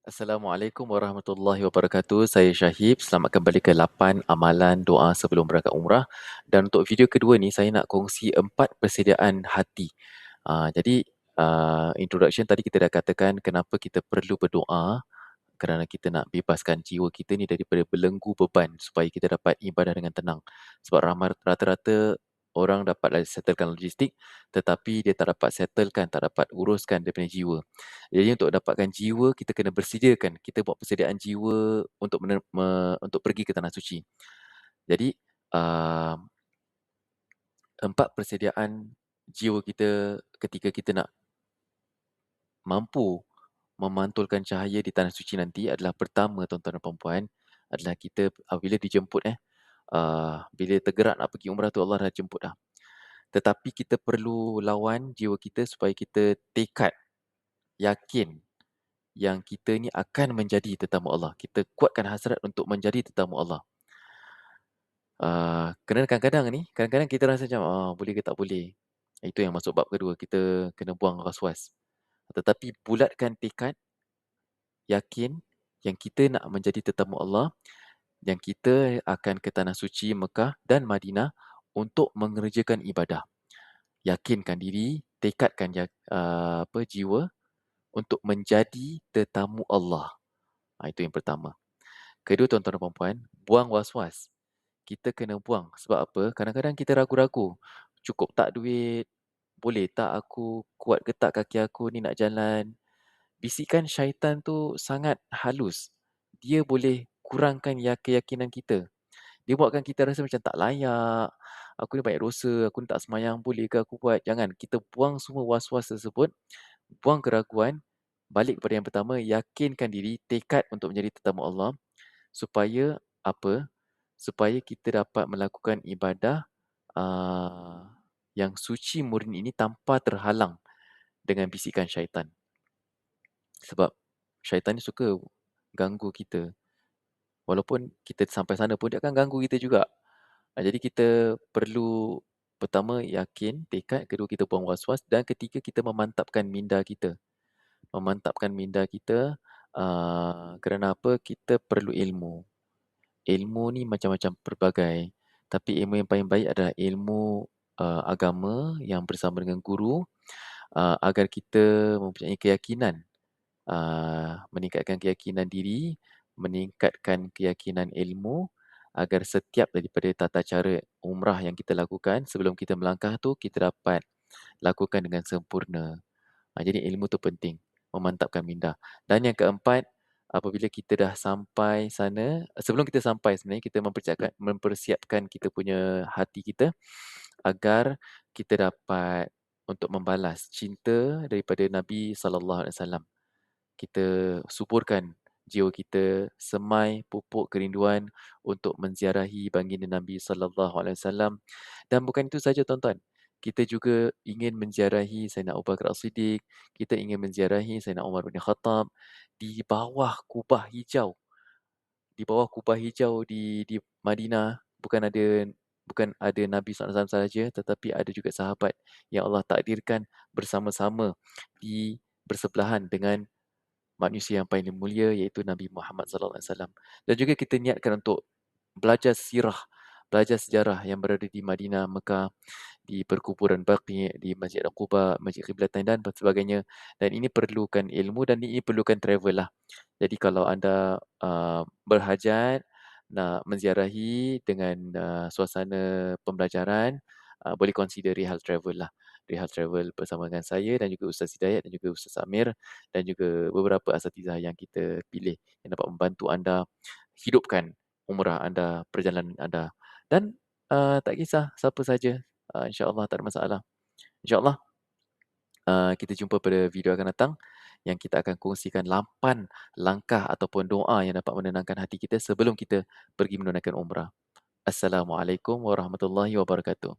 Assalamualaikum warahmatullahi wabarakatuh. Saya Syahib. Selamat kembali ke 8 amalan doa sebelum berangkat umrah. Dan untuk video kedua ni, saya nak kongsi 4 persediaan hati. Jadi, introduction tadi kita dah katakan kenapa kita perlu berdoa kerana kita nak bebaskan jiwa kita ni daripada belenggu beban supaya kita dapat ibadah dengan tenang. Sebab rata-rata orang dapat settlekan logistik tetapi dia tak dapat settlekan, tak dapat uruskan dia punya jiwa. Jadi untuk dapatkan jiwa, kita kena bersediakan. Kita buat persediaan jiwa untuk untuk pergi ke Tanah Suci. Jadi, uh, 4 persediaan jiwa kita ketika kita nak mampu memantulkan cahaya di Tanah Suci nanti adalah pertama, tuan-tuan dan puan-puan, adalah kita bila dijemput bila tergerak nak pergi umrah tu Allah dah jemput dah. Tetapi kita perlu lawan jiwa kita supaya kita tekad, yakin yang kita ni akan menjadi tetamu Allah. Kita kuatkan hasrat untuk menjadi tetamu Allah. Kerana kadang-kadang kita rasa macam, boleh ke tak boleh. Itu yang masuk bab kedua, kita kena buang was-was. Tetapi bulatkan tekad, yakin yang kita nak menjadi tetamu Allah, yang kita akan ke Tanah Suci Mekah dan Madinah untuk mengerjakan ibadah. Yakinkan diri, tekadkan jiwa untuk menjadi tetamu Allah. Itu yang pertama. Kedua, tuan-tuan dan puan-puan, buang was-was. Kita kena buang. Sebab apa? Kadang-kadang kita ragu-ragu. Cukup tak duit? Boleh tak aku? Kuat ke tak kaki aku ni nak jalan? Bisikan syaitan tu sangat halus. Dia boleh kurangkan keyakinan kita. Dia buatkan kita rasa macam tak layak. Aku ni banyak dosa. Aku ni tak semayang. Boleh ke aku buat? Jangan. Kita buang semua was-was tersebut. Buang keraguan. Balik kepada yang pertama. Yakinkan diri. Tekad untuk menjadi tetamu Allah. Supaya apa? Supaya kita dapat melakukan ibadah yang suci murni ini tanpa terhalang dengan bisikan syaitan. Sebab syaitan ni suka ganggu kita. Walaupun kita sampai sana pun dia akan ganggu kita juga. Jadi kita perlu pertama yakin, tekad, kedua kita buang was-was dan ketiga kita memantapkan minda kita. Memantapkan minda kita kerana apa? Kita perlu ilmu. Ilmu ni macam-macam pelbagai. Tapi ilmu yang paling baik adalah ilmu agama yang bersama dengan guru agar kita mempunyai keyakinan, meningkatkan keyakinan diri, meningkatkan keyakinan ilmu agar setiap daripada tata cara umrah yang kita lakukan sebelum kita melangkah tu kita dapat lakukan dengan sempurna. Jadi ilmu tu penting, memantapkan minda. Dan yang keempat, apabila kita dah sampai sana, sebelum kita sampai sebenarnya kita mempersiapkan kita punya hati kita agar kita dapat untuk membalas cinta daripada Nabi sallallahu alaihi wasallam. Kita suburkan jiwa kita, semai pupuk kerinduan untuk menziarahi baginda Nabi sallallahu alaihi wasallam. Dan bukan itu saja tuan-tuan. Kita juga ingin menziarahi Sayyidina Abu Bakar As-Siddiq, kita ingin menziarahi Sayyidina Umar bin Khattab di bawah kubah hijau. Di bawah kubah hijau di Madinah bukan ada Nabi SAW sahaja tetapi ada juga sahabat yang Allah takdirkan bersama-sama di bersebelahan dengan manusia yang paling mulia iaitu Nabi Muhammad sallallahu alaihi wasallam. Dan juga kita niatkan untuk belajar sirah, belajar sejarah yang berada di Madinah, Mekah, di perkuburan Baqi', di Masjid Al-Quba, Masjid Qiblatain dan sebagainya. Dan ini perlukan ilmu dan ini perlukan travel lah. Jadi kalau anda berhajat nak menziarahi dengan suasana pembelajaran, boleh consider Rihal Travel lah. Rihal Travel bersama dengan saya dan juga Ustaz Hidayat dan juga Ustaz Amir dan juga beberapa asatizah yang kita pilih yang dapat membantu anda hidupkan umrah anda, perjalanan anda. Dan tak kisah siapa saja, insya-Allah tak ada masalah. Insya-Allah kita jumpa pada video akan datang yang kita akan kongsikan 8 langkah ataupun doa yang dapat menenangkan hati kita sebelum kita pergi menunaikan umrah. Assalamualaikum warahmatullahi wabarakatuh.